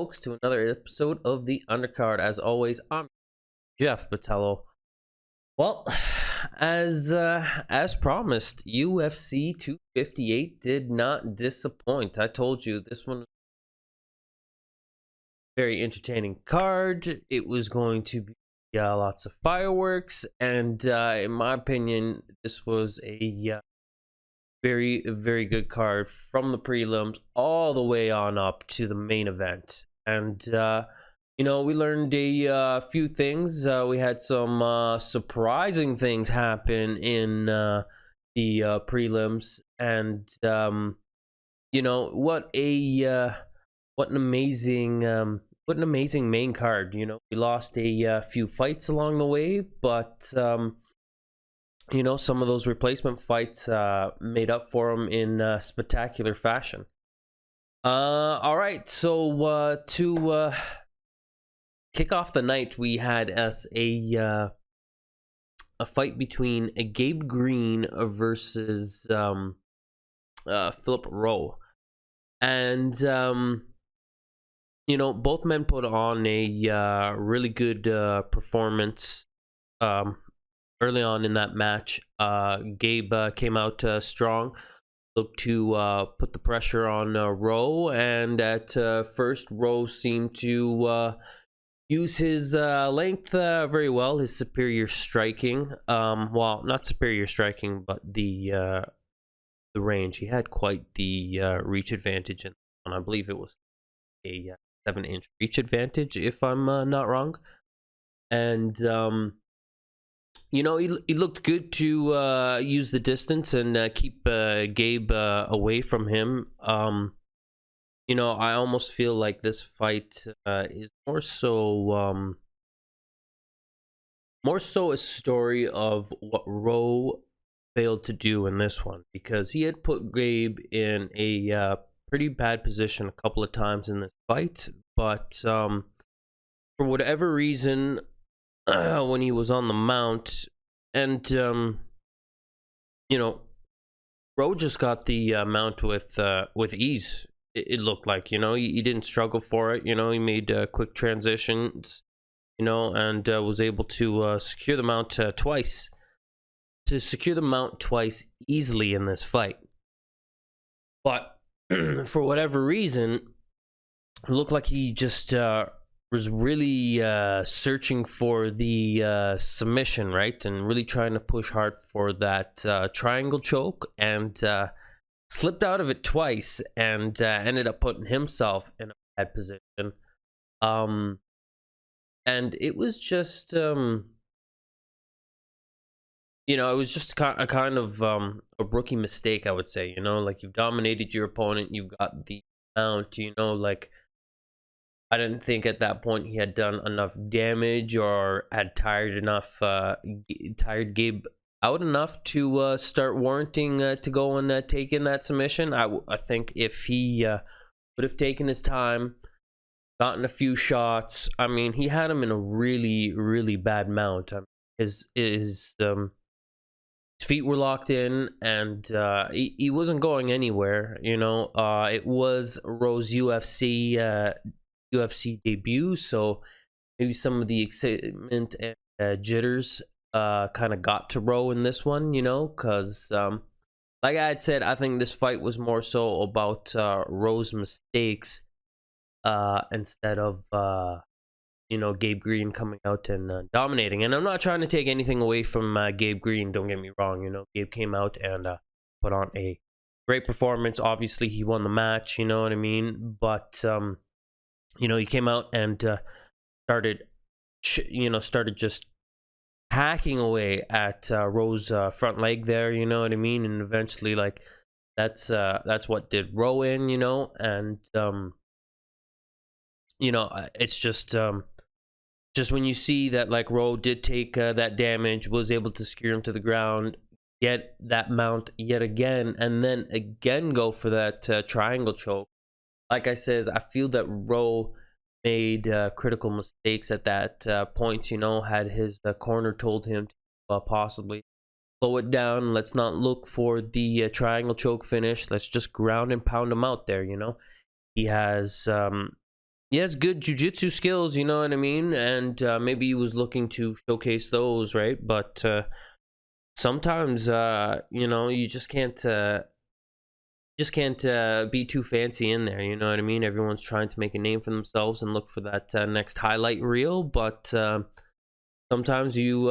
folks, to another episode of the Undercard. As always, I'm Jeff Piccolo. Well, as promised, UFC 258 did not disappoint. I told you this one was a very entertaining card. It was going to be lots of fireworks, and in my opinion, this was a very, very good card from the prelims all the way on up to the main event. And we learned a few things. We had some surprising things happen in the prelims, and what an amazing main card. We lost a few fights along the way, but some of those replacement fights made up for them in spectacular fashion. All right, so to kick off the night, we had us a fight between Gabe Green versus Philip Rowe, and both men put on a really good performance. Early on in that match, Gabe came out strong, looked to put the pressure on Rowe, and at first, Rowe seemed to use his length very well, his superior striking. Well, not superior striking, but the range. He had quite the reach advantage, and I believe it was a 7-inch reach advantage, if I'm not wrong. And he looked good to use the distance and keep Gabe away from him. I almost feel like this fight is more so a story of what Rowe failed to do in this one, because he had put Gabe in a pretty bad position a couple of times in this fight, but for whatever reason, when he was on the mount, and Rowe just got the mount with ease. It looked like, he didn't struggle for it. He made quick transitions, and was able to secure the mount twice. To secure the mount twice easily in this fight, but for whatever reason, it looked like he just was really searching for the submission, right? And really trying to push hard for that triangle choke, and slipped out of it twice, and ended up putting himself in a bad position. And it was just, it was just a kind of a rookie mistake, I would say. Like, you've dominated your opponent, you've got the mount, like, I didn't think at that point he had done enough damage or had tired Gabe out enough to start warranting to go and take in that submission. I think if he would have taken his time, gotten a few shots, I mean, he had him in a really, really bad mount. His feet were locked in, and he wasn't going anywhere. It was Rowe's UFC debut, so maybe some of the excitement and jitters kind of got to Rowe in this one, because like I had said, I think this fight was more so about Rowe's mistakes instead of Gabe Green coming out and dominating. And I'm not trying to take anything away from Gabe Green, don't get me wrong. Gabe came out and put on a great performance. Obviously, he won the match, you know what I mean? But he came out and started just hacking away at Rowe's front leg there, you know what I mean? And eventually, like, that's what did Rowe in, and it's just when you see that, like, Rowe did take that damage, was able to secure him to the ground, get that mount yet again, and then again go for that triangle choke. Like I says, I feel that Rowe made critical mistakes at that point. Had his corner told him to possibly slow it down. Let's not look for the triangle choke finish. Let's just ground and pound him out there. He has he has good jiu-jitsu skills, you know what I mean? And maybe he was looking to showcase those, right? But sometimes, you know, you just can't be too fancy in there, you know what I mean? Everyone's trying to make a name for themselves and look for that next highlight reel, but sometimes you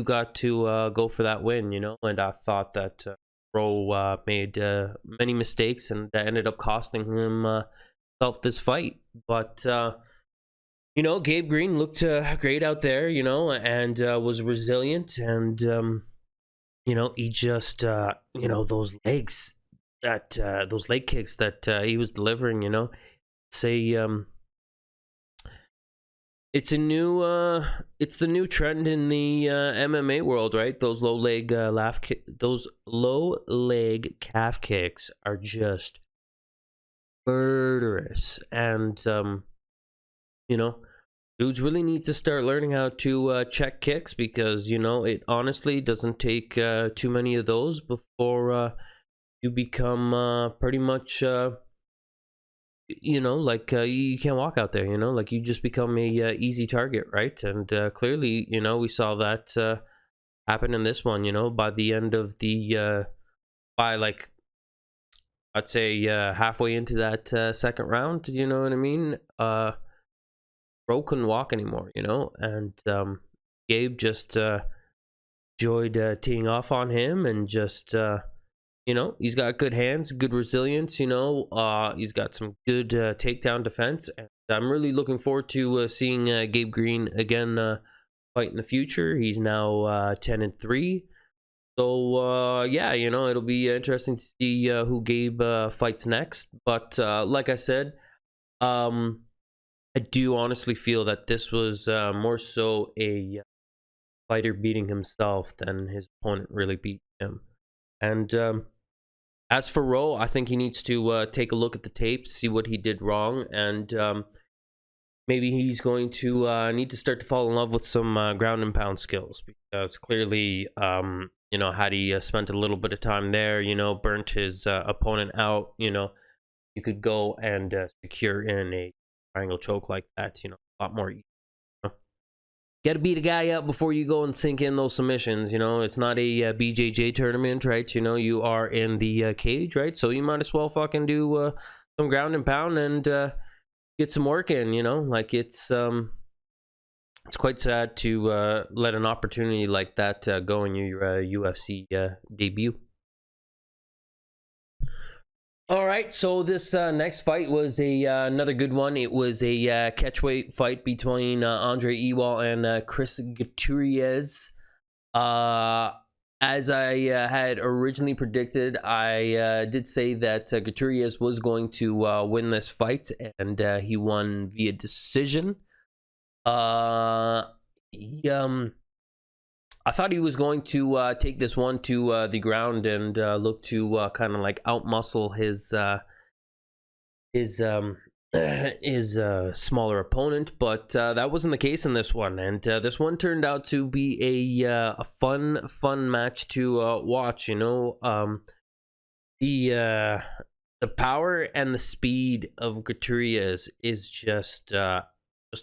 got to go for that win, you know. And I thought that Rowe made many mistakes, and that ended up costing himself this fight. But you know, Gabe Green looked great out there, you know, and was resilient, and you know, he just you know, those leg kicks that he was delivering, you know, say it's the new trend in the MMA world, right? Those those low leg calf kicks are just murderous, and you know, dudes really need to start learning how to check kicks, because you know, it honestly doesn't take too many of those before you become pretty much you know, like you can't walk out there, you know, like you just become a easy target, right? And clearly, you know, we saw that happen in this one, you know. By the end of the by like, I'd say halfway into that second round, you know what I mean, Bro couldn't walk anymore, you know. And Gabe just enjoyed teeing off on him, and just you know, he's got good hands, good resilience, you know. He's got some good takedown defense, and I'm really looking forward to seeing Gabe Green again fight in the future. He's now 10-3. So yeah, you know, it'll be interesting to see who Gabe fights next. But like I said, I do honestly feel that this was more so a fighter beating himself than his opponent really beat him. And as for Rowe, I think he needs to take a look at the tapes, see what he did wrong, and maybe he's going to need to start to fall in love with some ground and pound skills, because clearly, you know, had he spent a little bit of time there, you know, burnt his opponent out, you know, you could go and secure in a triangle choke like that, you know, a lot more easy. Got to beat a guy up before you go and sink in those submissions, you know. It's not a BJJ tournament, right? You know, you are in the cage, right? So you might as well fucking do some ground and pound and get some work in, you know. Like, it's quite sad to let an opportunity like that go in your UFC debut. All right, so this next fight was another good one. It was a catchweight fight between Andre Ewell and Chris Gutierrez. As I had originally predicted, I did say that Gutierrez was going to win this fight, and he won via decision. I thought he was going to take this one to the ground and look to kind of like outmuscle his smaller opponent, but that wasn't the case in this one. And this one turned out to be a fun match to watch. You know, the power and the speed of Gutierrez is just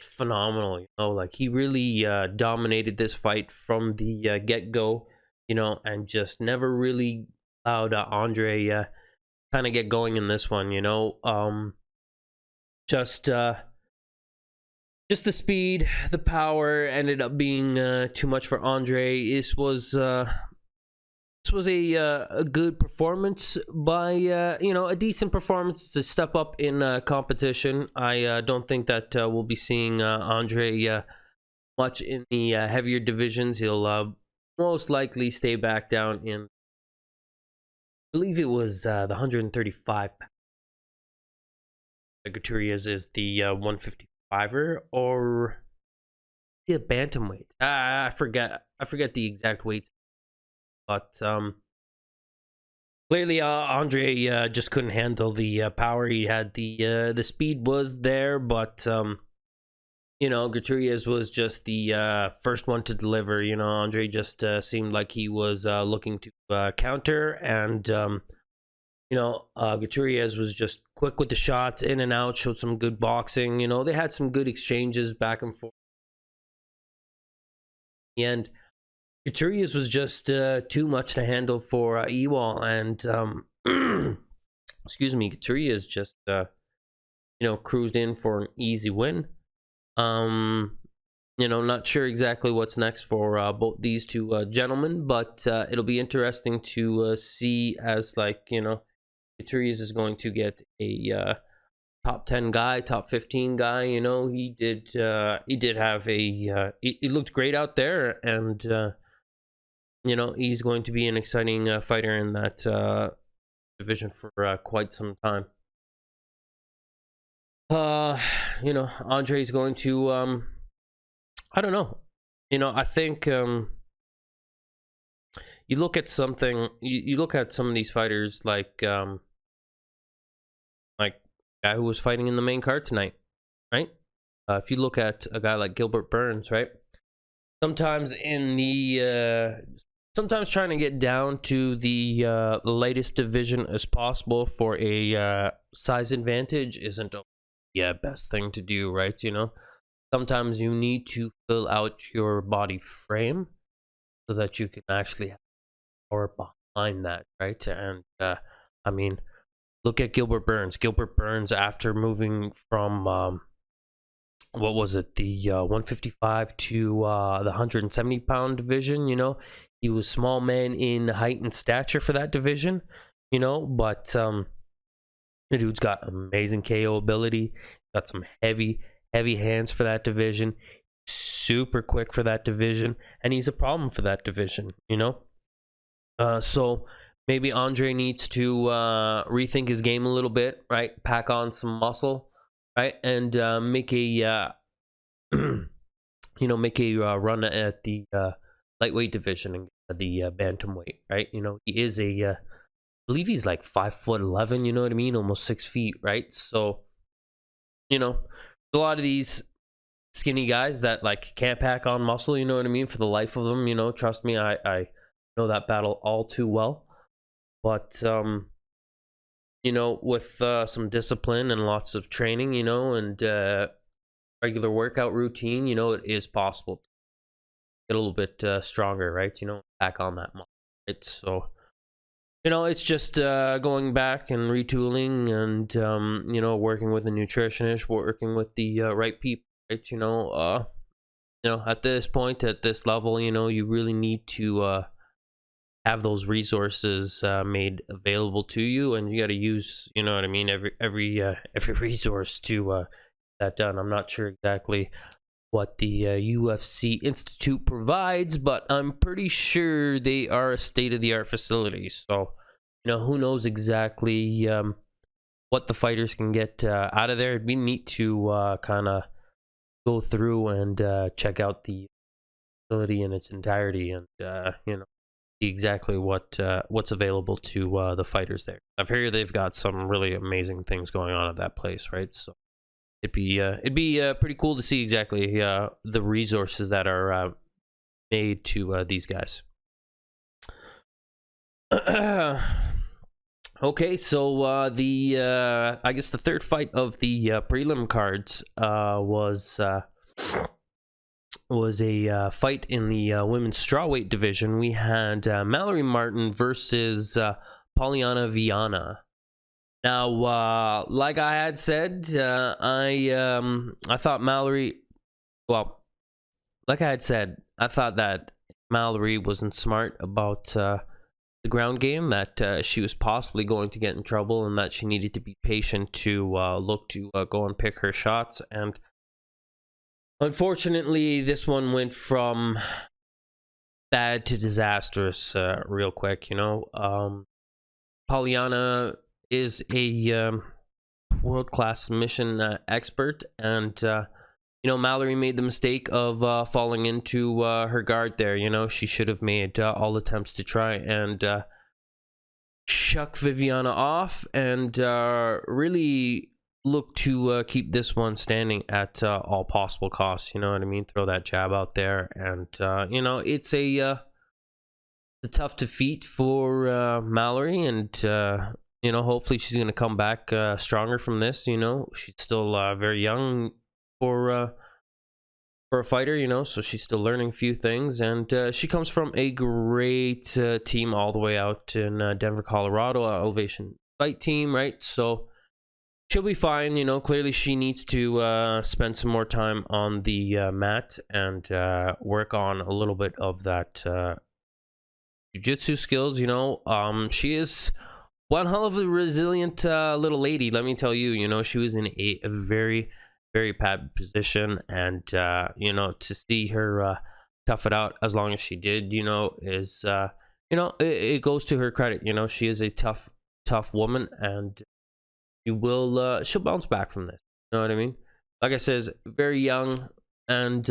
phenomenal, you know. Like, he really dominated this fight from the get-go, you know, and just never really allowed Andre kind of get going in this one, you know. Just the speed, the power ended up being too much for Andre. This was a good performance by you know, a decent performance to step up in competition. I don't think that we'll be seeing Andre much in the heavier divisions. He'll most likely stay back down in, I believe it was the 135 pound. Gutierrez is the 155er, or the bantamweight. I forget the exact weight. But clearly, Andre just couldn't handle the power. He had the speed was there, but you know, Gutierrez was just the first one to deliver. You know, Andre just seemed like he was looking to counter, and you know, Gutierrez was just quick with the shots, in and out, showed some good boxing. You know, they had some good exchanges back and forth. In the end, Couturiers was just too much to handle for Ewell, and excuse me, Couturiers just cruised in for an easy win. Not sure exactly what's next for both these two gentlemen, but it'll be interesting to see as Couturiers is going to get a top 10 guy, top 15 guy. He did have a he looked great out there, and he's going to be an exciting fighter in that division for quite some time. Andre's going to I don't know. I think you look at something. You look at some of these fighters like the guy who was fighting in the main card tonight, right? If you look at a guy like Gilbert Burns, right? Sometimes trying to get down to the lightest division as possible for a size advantage isn't the best thing to do, right? Sometimes you need to fill out your body frame so that you can actually have power behind that, right? And look at Gilbert Burns. Gilbert Burns, after moving from what was it, the 155 to the 170-pound division, he was small man in height and stature for that division, but the dude's got amazing KO ability, got some heavy hands for that division, super quick for that division, and he's a problem for that division, so maybe Andre needs to rethink his game a little bit, right? Pack on some muscle, right? And make a run at the lightweight division and the bantamweight, right? He is I believe he's like 5'11", you know what I mean? Almost 6 feet, right? So, a lot of these skinny guys that can't pack on muscle, you know what I mean, for the life of them. Trust me, I know that battle all too well. But with some discipline and lots of training, and regular workout routine, it is possible to get a little bit stronger, right? Pack on that muscle, right? So it's just going back and retooling and working with a nutritionist, working with the right people, right? At this point, at this level, you really need to have those resources made available to you, and you got to use, every resource to get that done. I'm not sure exactly what the UFC Institute provides, but I'm pretty sure they are a state-of-the-art facility. So, who knows exactly what the fighters can get out of there. It'd be neat to kind of go through and check out the facility in its entirety, and see exactly what's available to the fighters there. I've heard they've got some really amazing things going on at that place, right? So it'd be pretty cool to see exactly the resources that are made to these guys. Okay, so I guess the third fight of the prelim cards was a fight in the women's strawweight division. We had Mallory Martin versus Pauliana Vianna. Now, like I had said, I thought Mallory. Well, like I had said, I thought that Mallory wasn't smart about the ground game. That she was possibly going to get in trouble, and that she needed to be patient to look to go and pick her shots. And unfortunately, this one went from bad to disastrous real quick. Pauliana is a world-class submission expert, and Mallory made the mistake of falling into her guard there. She should have made all attempts to try and shuck Vianna off and really look to keep this one standing at all possible costs. You know what I mean? Throw that jab out there, and it's a tough defeat for Mallory, and you know, hopefully she's going to come back stronger from this. You know, she's still very young for a fighter, you know, so she's still learning a few things. And she comes from a great team all the way out in Denver, Colorado, Elevation Fight Team, right? So she'll be fine, you know. Clearly she needs to spend some more time on the mat and work on a little bit of that jiu-jitsu skills, you know. She is one hell of a resilient little lady, let me tell you. You know, she was in a very, very bad position, and you know, to see her tough it out as long as she did, you know, is you know, it goes to her credit. You know, she is a tough woman, and she'll bounce back from this. You know what I mean? Like I said, very young, and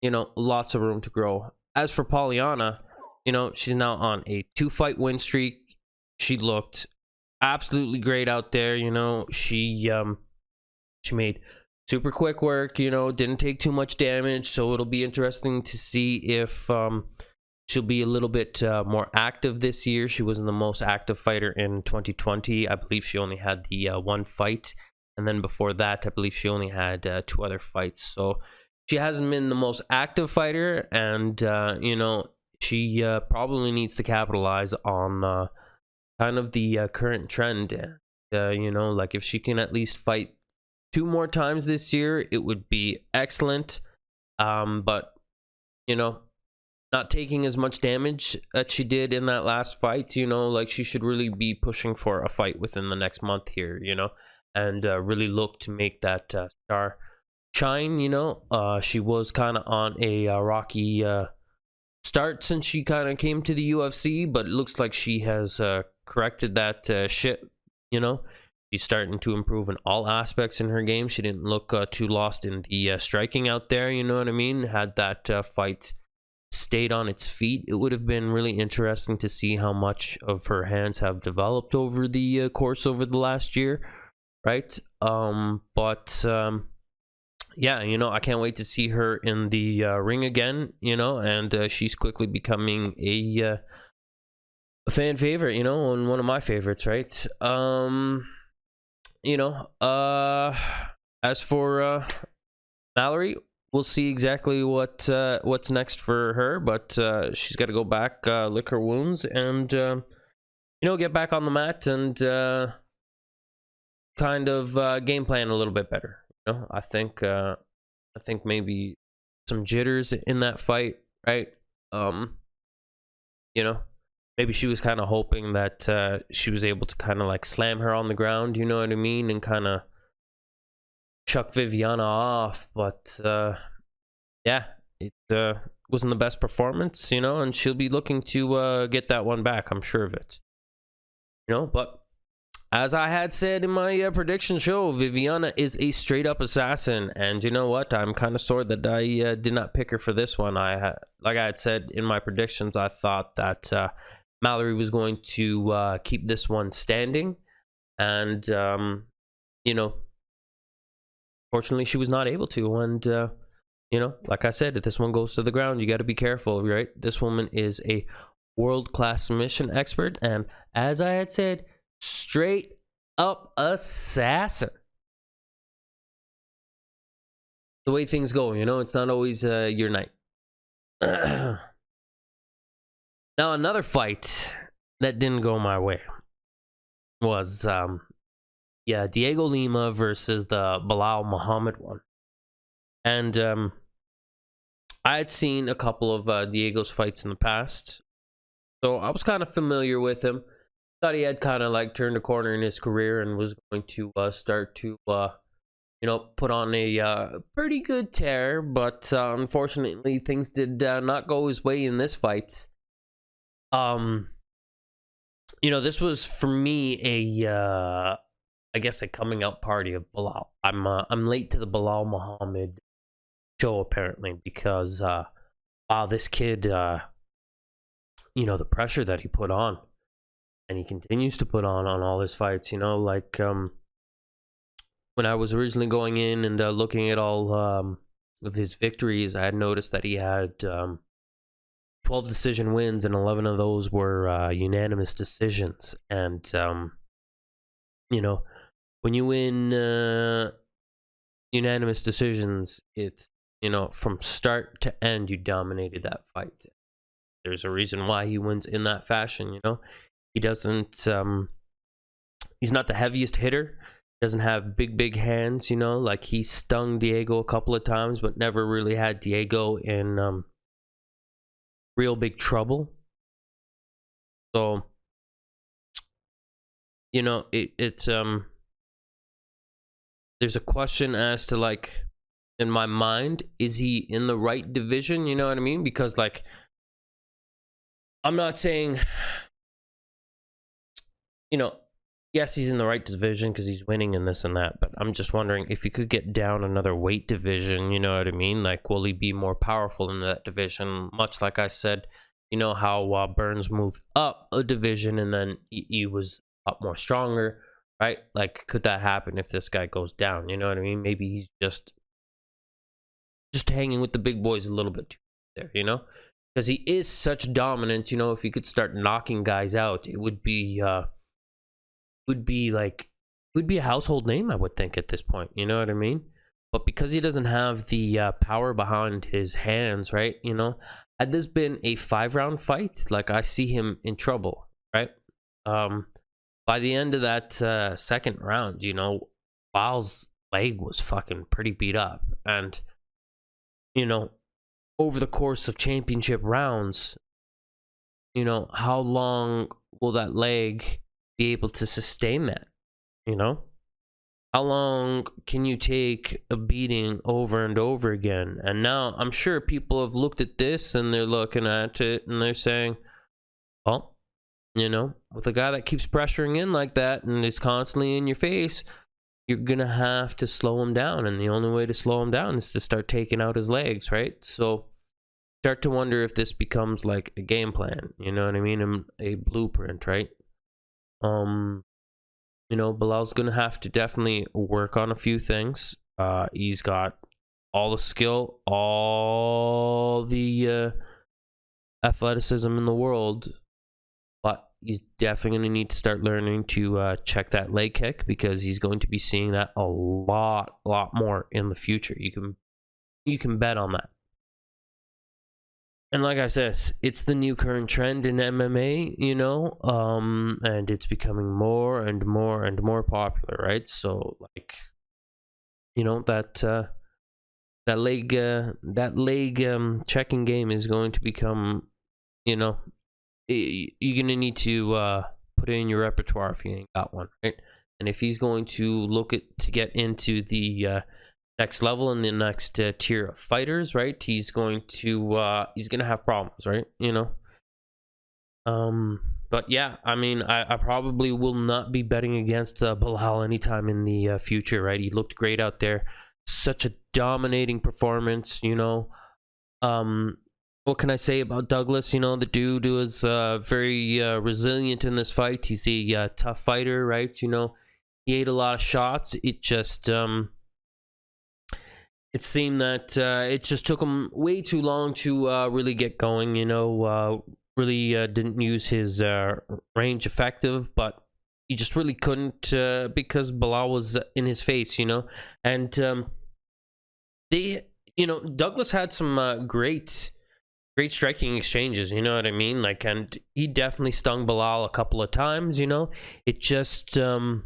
you know, lots of room to grow. As for Pauliana, you know, she's now on a 2-fight win streak. She looked absolutely great out there. You know, she made super quick work. You know, didn't take too much damage. So it'll be interesting to see if she'll be a little bit more active this year. She wasn't the most active fighter in 2020. I believe she only had the one fight. And then before that, I believe she only had 2 other fights. So she hasn't been the most active fighter. And, you know, she probably needs to capitalize on kind of the current trend. You know, like if she can at least fight 2 more times this year, it would be excellent. But, you know, not taking as much damage that she did in that last fight, you know, like she should really be pushing for a fight within the next month here, you know, and really look to make that star shine. You know, she was kind of on a rocky start since she kind of came to the UFC, but it looks like she has corrected that shit. You know, she's starting to improve in all aspects in her game. She didn't look too lost in the striking out there, you know what I mean? Had that fight stayed on its feet, it would have been really interesting to see how much of her hands have developed over the course over the last year, right? But yeah, you know, I can't wait to see her in the ring again, you know, and she's quickly becoming a fan favorite, you know, and one of my favorites, right? You know, as for Mallory, we'll see exactly what's next for her, but she's got to go back, lick her wounds, and you know, get back on the mat and kind of game plan a little bit better. You know, I think maybe some jitters in that fight, right? You know, maybe she was kind of hoping that she was able to kind of like slam her on the ground, you know what I mean, and kind of chuck Vianna off, but yeah, it wasn't the best performance, you know, and she'll be looking to get that one back, I'm sure of it, you know. But as I had said in my prediction show, Vianna is a straight up assassin, and you know what, I'm kind of sore that I did not pick her for this one. Like I had said in my predictions, I thought that Mallory was going to keep this one standing, and you know, fortunately she was not able to. And you know, like I said, if this one goes to the ground, you got to be careful, right? This woman is a world-class submission expert, and as I had said, straight up assassin. The way things go, you know, it's not always your night. Now, another fight that didn't go my way was yeah, Diego Lima versus the Bilal Muhammad one. And I had seen a couple of Diego's fights in the past, so I was kind of familiar with him. Thought he had kind of like turned a corner in his career and was going to start to you know, put on a pretty good tear, but unfortunately things did not go his way in this fight. You know, this was for me a I guess a coming out party of Bilal. I'm late to the Bilal Muhammad show apparently, because wow, this kid, you know, the pressure that he put on, and he continues to put on all his fights, you know, like when I was originally going in and looking at all of his victories, I had noticed that he had 12 decision wins, and 11 of those were unanimous decisions. And you know, when you win unanimous decisions, it's, you know, from start to end, you dominated that fight. There's a reason why he wins in that fashion, you know. He doesn't, he's not the heaviest hitter, doesn't have big hands, you know, like he stung Diego a couple of times, but never really had Diego in real big trouble. So, you know, it's there's a question as to, like, in my mind, is he in the right division? You know what I mean? Because, like, I'm not saying, you know, yes, he's in the right division because he's winning and this and that, but I'm just wondering if he could get down another weight division, you know what I mean? Like, will he be more powerful in that division? Much like I said, you know, how Burns moved up a division and then he was up more stronger, right? Like, could that happen if this guy goes down? You know what I mean? Maybe he's just hanging with the big boys a little bit too there, you know? Because he is such dominant, you know, if he could start knocking guys out, it would be like, would be a household name, I would think, at this point, you know what I mean? But because he doesn't have the power behind his hands, right, you know, had this been a 5-round fight, like, I see him in trouble, right? By the end of that second round, you know, Biles' leg was fucking pretty beat up, and, you know, over the course of championship rounds, you know, how long will that leg be able to sustain that, you know? How long can you take a beating over and over again? And now I'm sure people have looked at this and they're looking at it and they're saying, well, you know, with a guy that keeps pressuring in like that and is constantly in your face, you're going to have to slow him down. And the only way to slow him down is to start taking out his legs, right? So start to wonder if this becomes like a game plan, you know what I mean? A blueprint, right? You know, Bilal's gonna have to definitely work on a few things. He's got all the skill, all the athleticism in the world, but he's definitely gonna need to start learning to check that leg kick, because he's going to be seeing that a lot more in the future. You can bet on that. And like I said, it's the new current trend in MMA, you know, and it's becoming more and more popular, right? So, like, you know, that leg checking game is going to become, you know, you're gonna need to put it in your repertoire if you ain't got one, right? And if he's going to look to get into the next level in the next tier of fighters, right, he's gonna have problems, right, you know. But yeah, I mean, I probably will not be betting against Bilal anytime in the future, right? He looked great out there, such a dominating performance, you know. What can I say about Douglas? You know, the dude was very resilient in this fight. He's a tough fighter, right? You know, he ate a lot of shots. It just it seemed that it just took him way too long to really get going, you know. Really didn't use his range effective, but he just really couldn't because Bilal was in his face, you know. And you know, Douglas had some great striking exchanges, you know what I mean? Like, and he definitely stung Bilal a couple of times, you know. It just for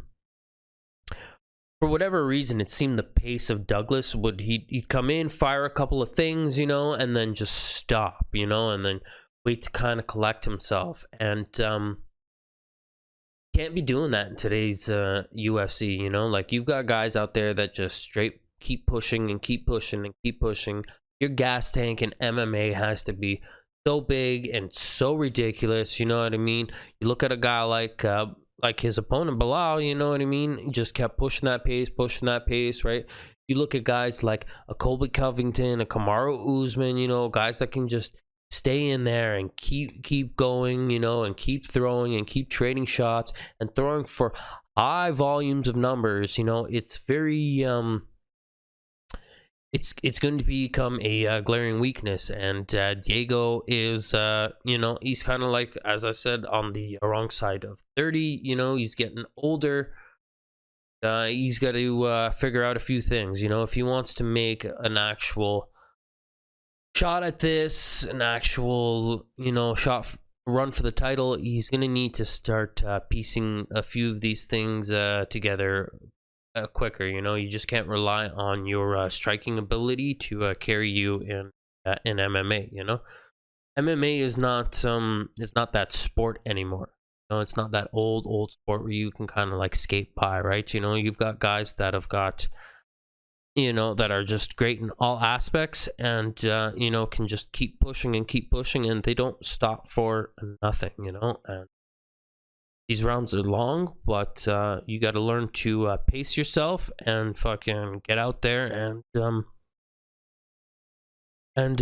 whatever reason, it seemed the pace of Douglas he'd come in, fire a couple of things, you know, and then just stop, you know, and then wait to kind of collect himself. And can't be doing that in today's UFC, you know. Like, you've got guys out there that just straight keep pushing and keep pushing and keep pushing. Your gas tank in MMA has to be so big and so ridiculous, you know what I mean? You look at a guy like his opponent Bilal, you know what I mean? He just kept pushing that pace, right? You look at guys like a Colby Covington, a Kamaru Oozeman, you know, guys that can just stay in there and keep going, you know, and keep throwing and keep trading shots and throwing for high volumes of numbers, you know. It's very it's going to become a glaring weakness, and Diego is, you know, he's kind of like, as I said, on the wrong side of 30. You know, he's getting older. he's got to figure out a few things. You know, if he wants to make an actual shot at this, an actual, you know, run for the title, he's going to need to start piecing a few of these things together quicker. You know, you just can't rely on your striking ability to carry you in MMA. You know, MMA is not it's not that sport anymore. You know, it's not that old sport where you can kind of like skate by, right? You know, you've got guys that have got, you know, that are just great in all aspects, and you know, can just keep pushing and they don't stop for nothing. You know, and these rounds are long, but you got to learn to pace yourself and fucking get out there and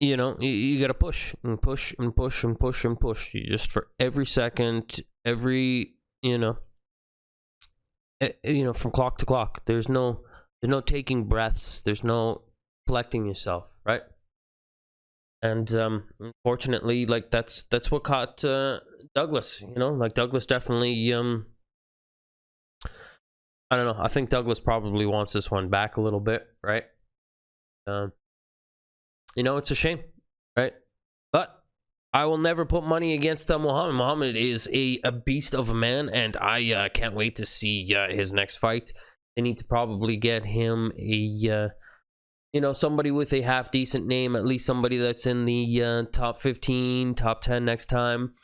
you know, you got to push and push and push and push and push. You just, for every second, every, you know, from clock to clock. There's no taking breaths. There's no collecting yourself, right? And unfortunately, like that's what caught Douglas. You know, like Douglas definitely. I don't know. I think Douglas probably wants this one back a little bit, right? You know, it's a shame, right? But I will never put money against Muhammad. Muhammad is a beast of a man, and I can't wait to see his next fight. They need to probably get him a, you know, somebody with a half decent name, at least somebody that's in the top 15, top 10 next time.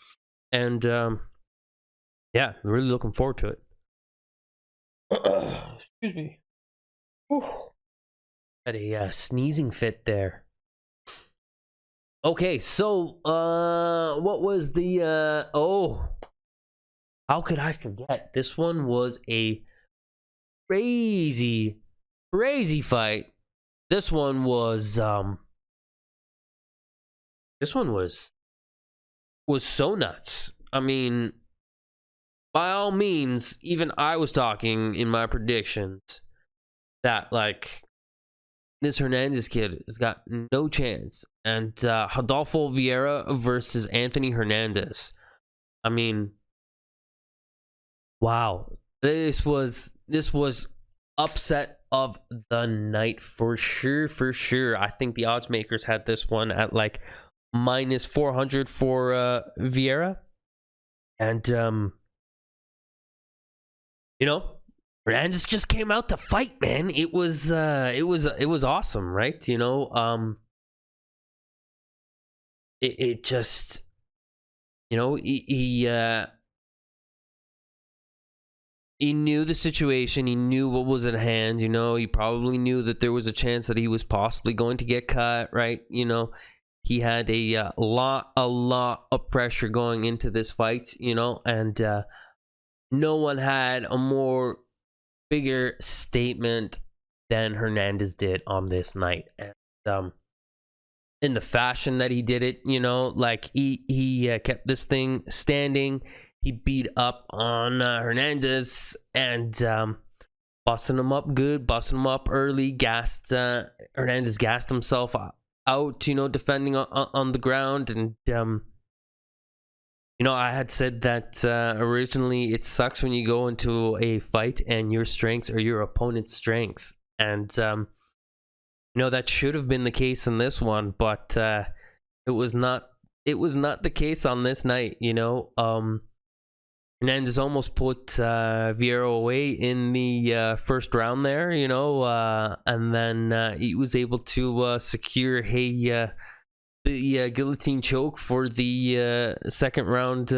And yeah, I'm really looking forward to it. Excuse me. Whew. Had a sneezing fit there. Okay, so what was the how could I forget? This one was a crazy fight. This one was so nuts. I mean, by all means, even I was talking in my predictions that, like, this Hernandez kid has got no chance. And Hadolfo Vieira versus Anthony Hernandez. I mean, wow. This was upset of the night for sure. I think the odds makers had this one at like minus 400 for Vieira. And you know, Hernandez just came out to fight, man. It was awesome, right? You know, it just, you know, he knew the situation. He knew what was at hand. You know, he probably knew that there was a chance that he was possibly going to get cut, right? You know, he had a lot of pressure going into this fight, you know, and no one had a more bigger statement than Hernandez did on this night. And in the fashion that he did it, you know, like he kept this thing standing. He beat up on Hernandez and busting him up good, busting him up early. Hernandez gassed himself out, you know, defending on the ground. And you know, I had said that originally it sucks when you go into a fight and your strengths are your opponent's strengths. And, you know, that should have been the case in this one, but it was not the case on this night, you know. Hernandez almost put Vieira away in the first round there, you know, and then he was able to secure the guillotine choke for the second round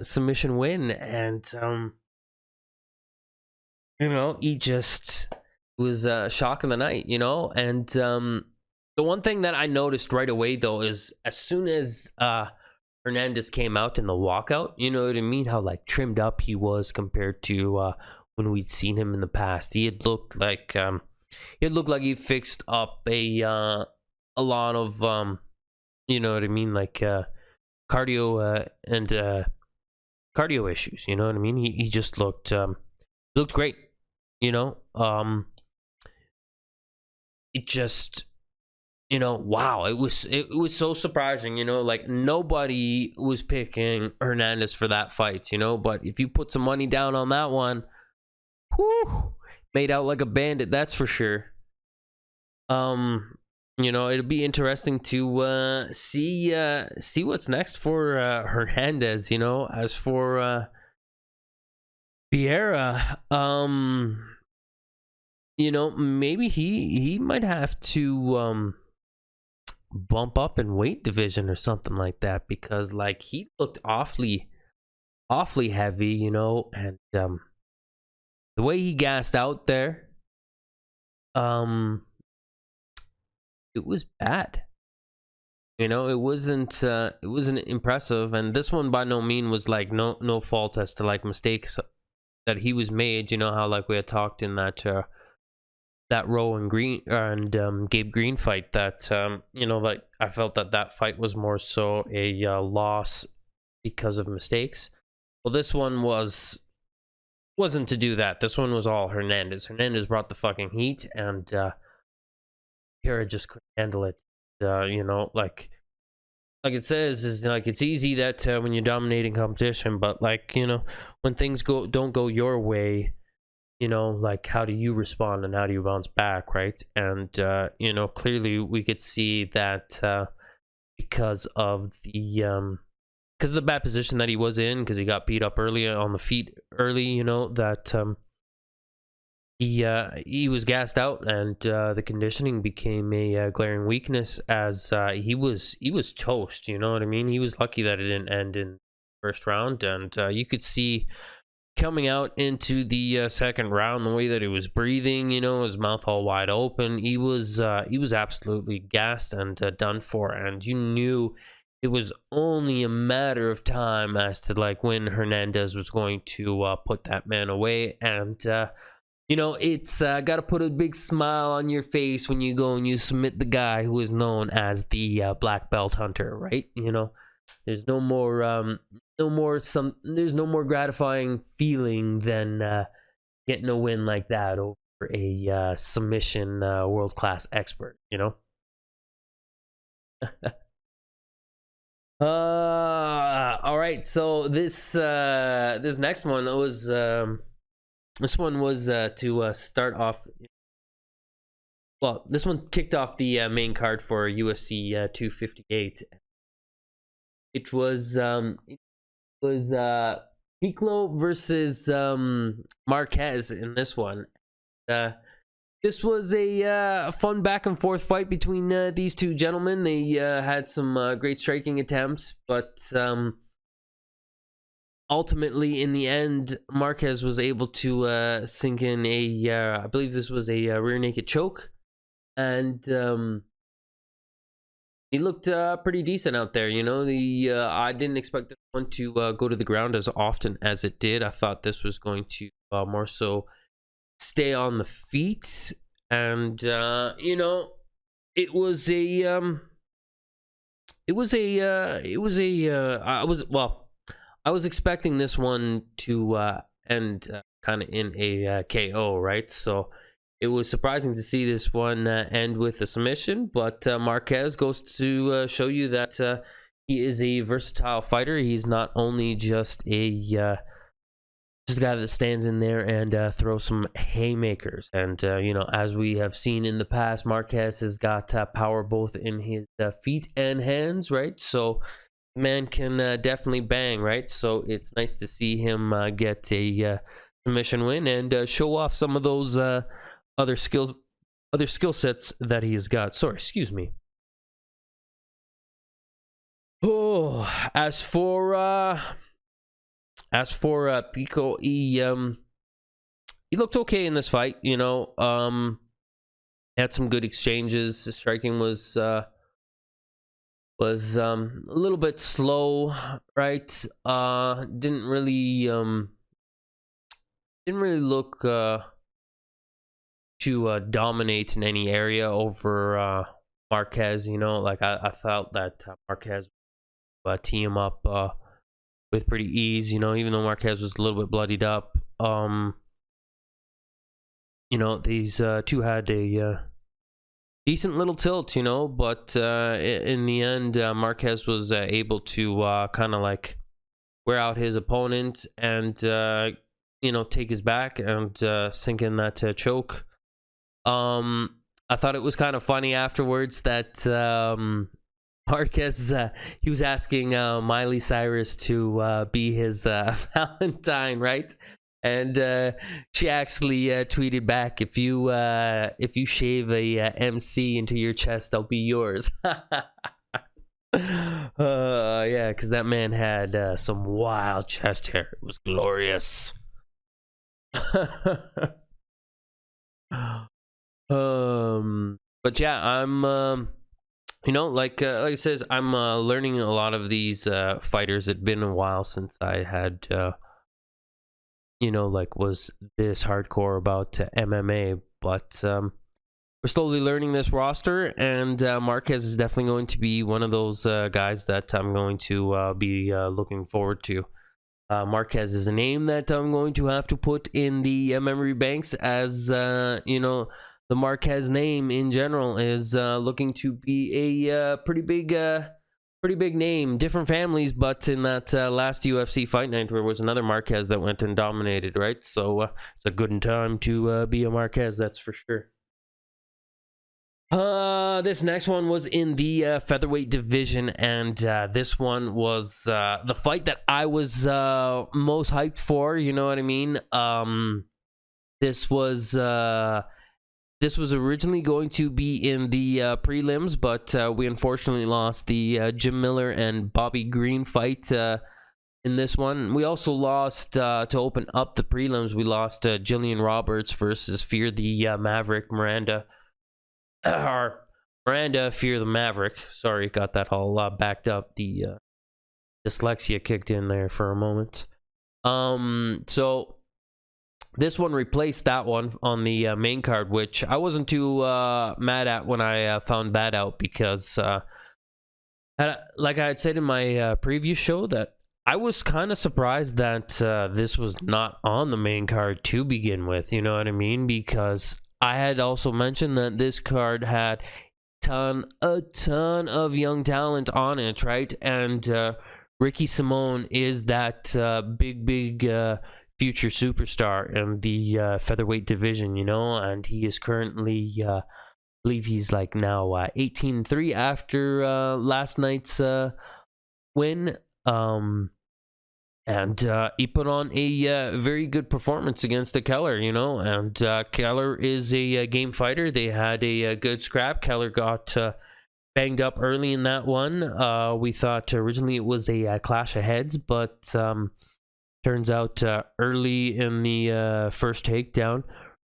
submission win. And you know, he just was shock of the night, you know. And the one thing that I noticed right away, though, is as soon as Hernandez came out in the walkout, you know what I mean, how like trimmed up he was compared to when we'd seen him in the past. He had looked like he fixed up a lot of you know what I mean, like cardio and cardio issues, you know what I mean. He just looked great, you know. It just, you know, wow, it was so surprising, you know, like nobody was picking Hernandez for that fight, you know, but if you put some money down on that one, whew, made out like a bandit, that's for sure. You know, it'll be interesting to see what's next for Hernandez, you know. As for Vieira, you know, maybe he might have to bump up in weight division or something like that, because like he looked awfully heavy, you know, and the way he gassed out there, um it was bad. You know, it wasn't impressive, and this one by no mean was like no fault as to like mistakes that he was made. You know how like we had talked in that Rowe and Green and Gabe Green fight, that you know, like I felt that fight was more so a loss because of mistakes. Well, this one wasn't to do that. This one was all Hernandez. Hernandez brought the fucking heat, and Hera just couldn't handle it. You know, like it says, is like it's easy that when you're dominating competition, but like, you know, when things don't go your way, you know, like how do you respond and how do you bounce back, right? And you know, clearly we could see that because of the bad position that he was in, because he got beat up early on the feet early, you know, that he was gassed out, and the conditioning became a glaring weakness, as he was toast. You know what I mean? He was lucky that it didn't end in first round, and you could see coming out into the second round the way that he was breathing. You know, his mouth all wide open. He was absolutely gassed and done for, and you knew it was only a matter of time as to like when Hernandez was going to put that man away. And you know, it's got to put a big smile on your face when you go and you submit the guy who is known as the black belt hunter, right? You know, there's no more there's no more gratifying feeling than getting a win like that over a submission world class expert, you know. All right, so this next one was to start off. Well, this one kicked off the main card for UFC 258. It was Piccolo versus Marquez in this one. This was a fun back and forth fight between these two gentlemen. They had some great striking attempts, but ultimately, in the end, Marquez was able to sink in I believe this was a rear naked choke, and he looked pretty decent out there. You know, I didn't expect this one to go to the ground as often as it did. I thought this was going to more so stay on the feet, and you know, it was a I was expecting this one to end kind of in a KO, right? So it was surprising to see this one end with a submission, but Marquez goes to show you that he is a versatile fighter. He's not only just a guy that stands in there and throws some haymakers. And you know, as we have seen in the past, Marquez has got power both in his feet and hands, right? So man can definitely bang, right? So it's nice to see him get a submission win and show off some of those other skill sets that he's got. Sorry, excuse me. Oh, as for Pico, he looked okay in this fight. You know, had some good exchanges. The striking was a little bit slow, right? Didn't really look to dominate in any area over Marquez. You know, like I felt that Marquez would tee him up with pretty ease. You know, even though Marquez was a little bit bloodied up. You know, these two had a decent little tilt, you know, but in the end, Marquez was able to kind of like wear out his opponent and, you know, take his back and sink in that choke. I thought it was kind of funny afterwards that Marquez, he was asking Miley Cyrus to be his Valentine, right? And she actually tweeted back, if you shave a MC into your chest, I'll be yours. Yeah, because that man had some wild chest hair. It was glorious. But yeah, I'm you know, like it says, I'm learning a lot of these fighters. It'd been a while since I had you know, like was this hardcore about MMA, but we're slowly learning this roster, and Marquez is definitely going to be one of those guys that I'm going to be looking forward to. Marquez is a name that I'm going to have to put in the memory banks, as you know, the Marquez name in general is looking to be a pretty big name. Different families, but in that last UFC fight night, there was another Marquez that went and dominated, right? So it's a good time to be a Marquez, that's for sure. This next one was in the featherweight division, and this one was the fight that I was most hyped for. You know what I mean? This was originally going to be in the prelims, but we unfortunately lost the Jim Miller and Bobby Green fight in this one. We also lost to open up the prelims. We lost Jillian Roberts versus Fear the Maverick Miranda. Miranda Fear the Maverick. Sorry, got that all backed up. The dyslexia kicked in there for a moment. So this one replaced that one on the main card, which I wasn't too mad at when I found that out, because like I had said in my previous show, that I was kind of surprised that this was not on the main card to begin with. You know what I mean? Because I had also mentioned that this card had a ton of young talent on it, right? And Ricky Simone is that big future superstar in the featherweight division, you know, and he is currently, I believe he's like now 18-3 after last night's win. And he put on a very good performance against Keller, you know, and Keller is a game fighter. They had a good scrap. Keller got banged up early in that one. We thought originally it was a clash of heads, but turns out early in the first takedown,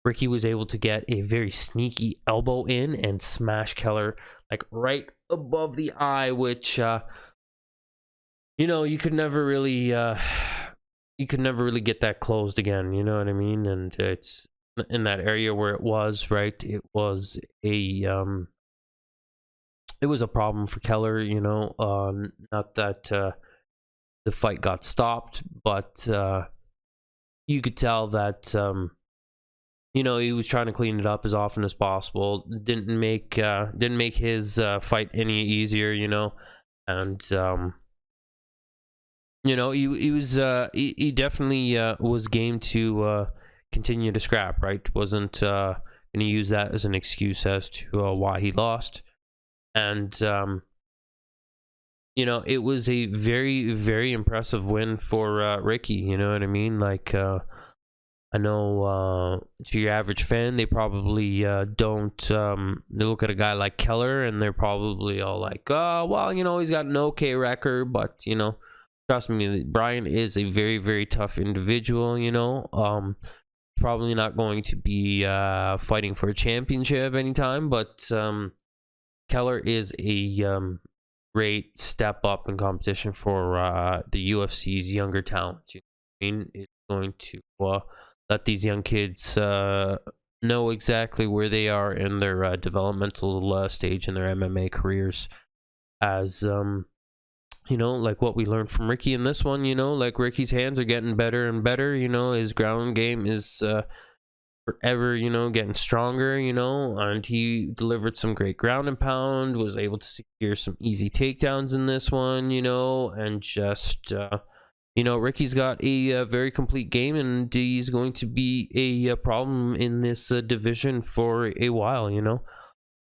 Ricky was able to get a very sneaky elbow in and smash Keller like right above the eye, which you know, you could never really get that closed again, you know what I mean? And it's in that area where it was, right? It was a problem for Keller, you know. Not that the fight got stopped, but you could tell that you know, he was trying to clean it up as often as possible. Didn't make his fight any easier, you know. And you know, he definitely was game to continue to scrap, right? Wasn't going to use that as an excuse as to why he lost. And you know, it was a very, very impressive win for Ricky, you know what I mean? Like, I know to your average fan, they probably don't, they look at a guy like Keller and they're probably all like, oh, well, you know, he's got an okay record, but, you know, trust me, Brian is a very, very tough individual, you know. Probably not going to be fighting for a championship anytime, but Keller is a great step up in competition for the UFC's younger talent. You know what I mean? It's going to let these young kids know exactly where they are in their developmental stage in their MMA careers, as you know, like what we learned from Ricky in this one, you know, like Ricky's hands are getting better and better, you know, his ground game is forever, you know, getting stronger, you know, and he delivered some great ground and pound, was able to secure some easy takedowns in this one, you know, and just, you know, Ricky's got a very complete game, and he's going to be a problem in this division for a while, you know.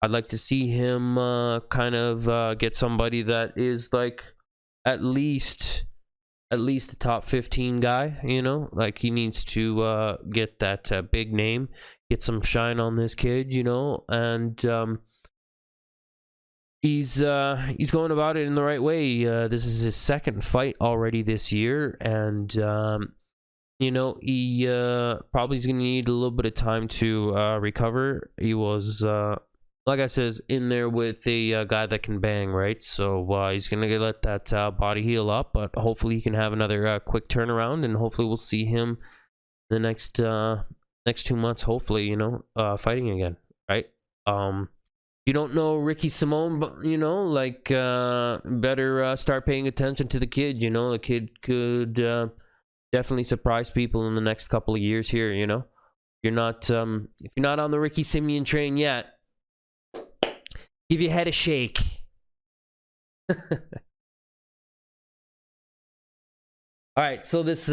I'd like to see him kind of get somebody that is like at least a top 15 guy, you know. Like, he needs to get that big name, get some shine on this kid, you know. And he's going about it in the right way. This is his second fight already this year, and you know, he probably is going to need a little bit of time to recover. He was like I says, in there with a guy that can bang, right? So he's going to let that body heal up, but hopefully he can have another quick turnaround, and hopefully we'll see him the next 2 months, hopefully, you know, fighting again, right? You don't know Ricky Simone, but, you know, like, better start paying attention to the kid, you know. The kid could definitely surprise people in the next couple of years here, you know. You're not, if you're not on the Ricky Simeon train yet, give your head a shake. All right, so this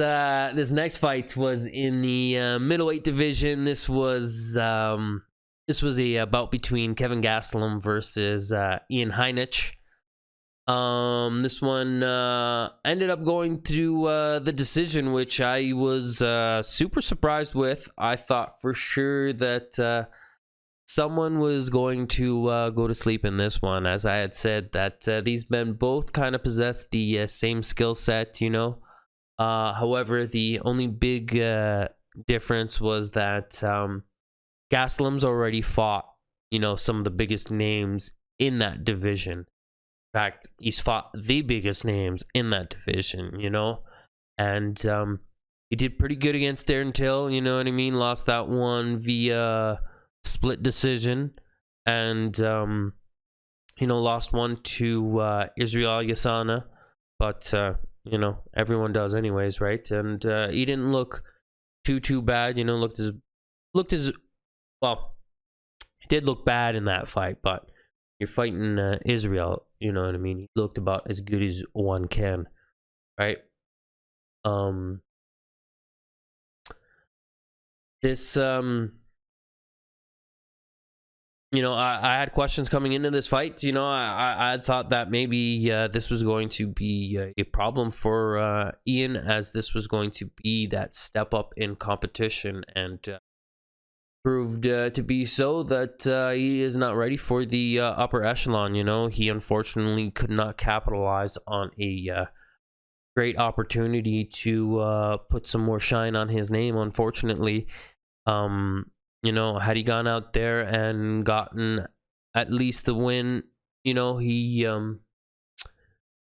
next fight was in the middleweight division. This was a bout between Kevin Gastelum versus Ian Heinich. This one ended up going to the decision, which I was super surprised with. I thought for sure that someone was going to go to sleep in this one, as I had said that these men both kind of possess the same skill set, you know. However, the only big difference was that Gastelum's already fought, you know, some of the biggest names in that division. In fact, he's fought the biggest names in that division, you know. And he did pretty good against Darren Till, you know what I mean? Lost that one via split decision, and you know, lost one to Israel Yassana, but you know, everyone does anyways, right? And he didn't look too bad, you know. Looked as well. He did look bad in that fight, but you're fighting Israel, you know what I mean. He looked about as good as one can, right? This you know, I had questions coming into this fight. You know, I thought that maybe this was going to be a problem for Ian, as this was going to be that step up in competition, and proved to be so that he is not ready for the upper echelon. You know, he unfortunately could not capitalize on a great opportunity to put some more shine on his name, unfortunately. You know, had he gone out there and gotten at least the win, you know, he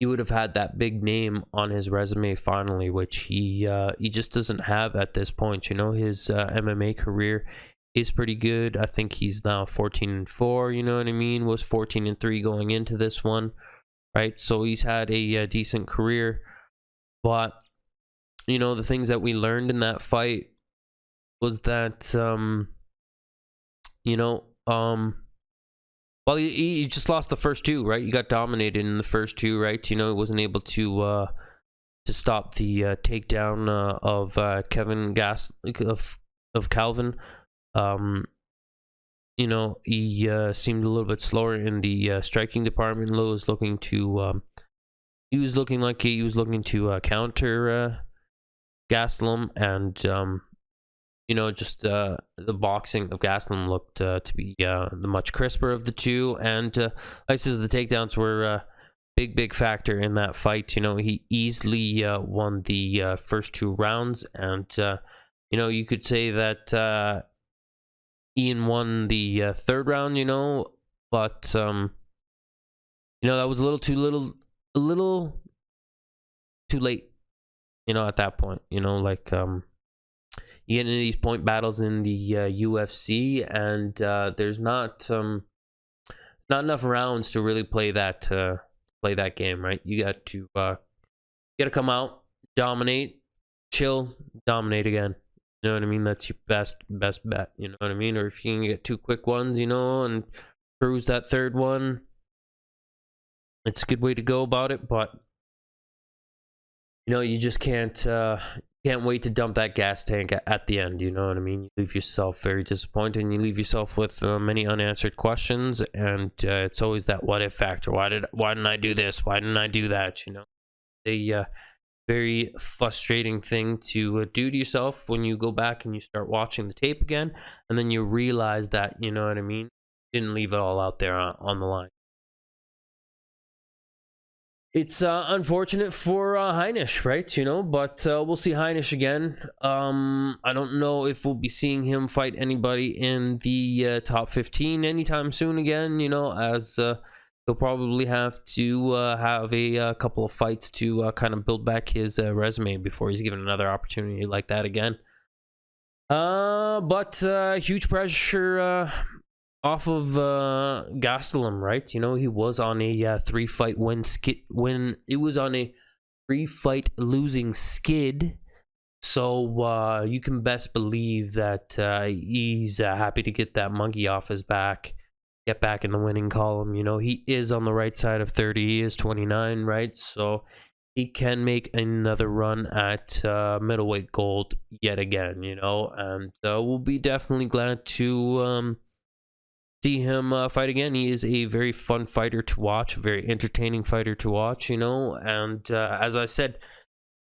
would have had that big name on his resume finally, which he just doesn't have at this point. You know, his MMA career is pretty good. I think he's now 14-4, you know what I mean? Was 14-3 going into this one, right? So he's had a decent career, but, you know, the things that we learned in that fight was that you know, well, he just lost the first two, right? You got dominated in the first two, right? You know, he wasn't able to stop the takedown of Kevin of Calvin. You know, he seemed a little bit slower in the striking department. He was looking like he was looking to counter Gastelum, and you know, just the boxing of Gastelum looked to be the much crisper of the two, and like I said, the takedowns were a big factor in that fight. You know, he easily won the first two rounds, and you know, you could say that Ian won the third round, you know, but you know, that was a little too late, you know, at that point. You know, like you get into these point battles in the UFC, and there's not enough rounds to really play that game, right? You got to come out, dominate, chill, dominate again. You know what I mean? That's your best bet. You know what I mean? Or if you can get 2 quick ones, you know, and cruise that 3rd one, it's a good way to go about it. But you know, you just can't wait to dump that gas tank at the end. You know what I mean? You leave yourself very disappointed, and you leave yourself with many unanswered questions. And it's always that what if factor. Why didn't I do this? Why didn't I do that? You know, a very frustrating thing to do to yourself when you go back and you start watching the tape again, and then you realize that, you know what I mean, didn't leave it all out there on the line. It's unfortunate for Heinich, right? You know, but we'll see Heinich again. I don't know if we'll be seeing him fight anybody in the top 15 anytime soon again, you know, as he'll probably have to have a couple of fights to kind of build back his resume before he's given another opportunity like that again. But huge pressure off of Gastelum, right? You know, he was on a 3-fight win. It was on a 3-fight losing skid. So you can best believe that he's happy to get that monkey off his back, get back in the winning column. You know, he is on the right side of 30. He is 29, right? So he can make another run at middleweight gold yet again, you know, and we'll be definitely glad to see him fight again. He is a very fun fighter to watch, a very entertaining fighter to watch, you know, and as I said,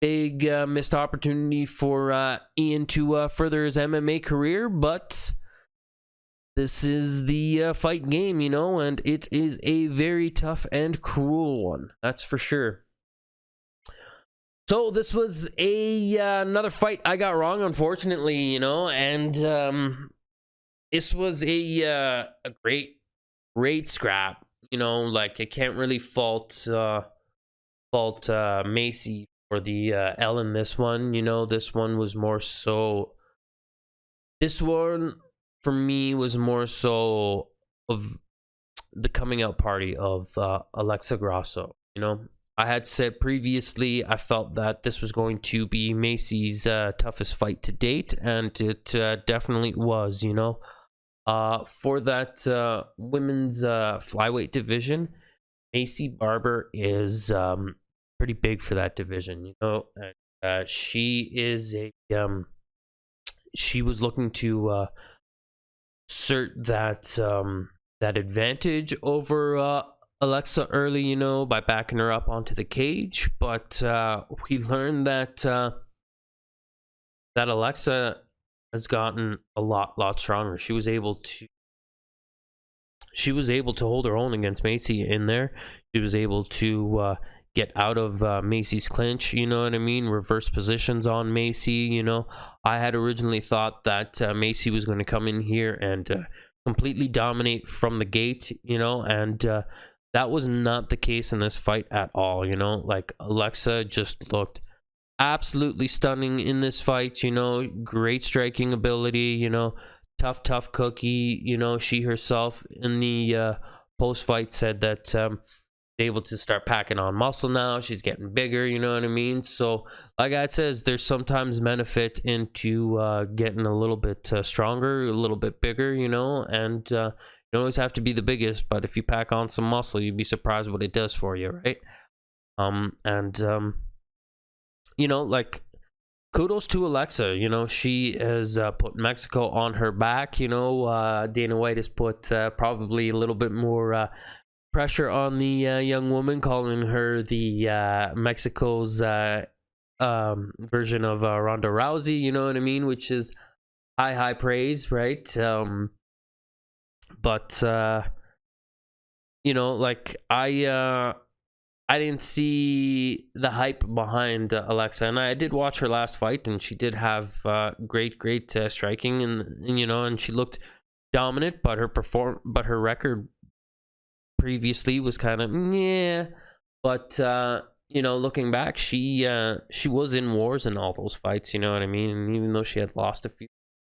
big missed opportunity for Ian to further his MMA career, but this is the fight game, you know, and it is a very tough and cruel one, that's for sure. So this was another fight I got wrong, unfortunately, you know, and this was a great scrap, you know. Like, I can't really fault Macy for the L in this one, you know. This one for me was more so of the coming out party of Alexa Grasso, you know. I had said previously I felt that this was going to be Macy's toughest fight to date, and it definitely was, you know. For that women's flyweight division, Macy Barber is pretty big for that division, you know. And she is she was looking to assert that advantage over Alexa early, you know, by backing her up onto the cage. But we learned that Alexa has gotten a lot stronger. She was able to hold her own against Macy in there. She was able to get out of Macy's clinch, you know what I mean? Reverse positions on Macy, you know. I had originally thought that Macy was going to come in here and completely dominate from the gate, you know, and that was not the case in this fight at all, you know. Like, Alexa just looked absolutely stunning in this fight, you know. Great striking ability, you know. Tough cookie, you know. She herself in the post-fight said that she's able to start packing on muscle now. She's getting bigger, you know what I mean? So, like I said, there's sometimes benefit into getting a little bit stronger, a little bit bigger, you know. And you don't always have to be the biggest, but if you pack on some muscle, you'd be surprised what it does for you, right? You know, like, kudos to Alexa. You know, she has put Mexico on her back. You know, Dana White has put probably a little bit more pressure on the young woman, calling her the Mexico's version of Ronda Rousey. You know what I mean? Which is high praise, right? But you know, like, I didn't see the hype behind Alexa, and I did watch her last fight, and she did have great striking, and you know, and she looked dominant, but her record previously was kind of yeah. But you know, looking back, she was in wars in all those fights, you know what I mean? And even though she had lost a few,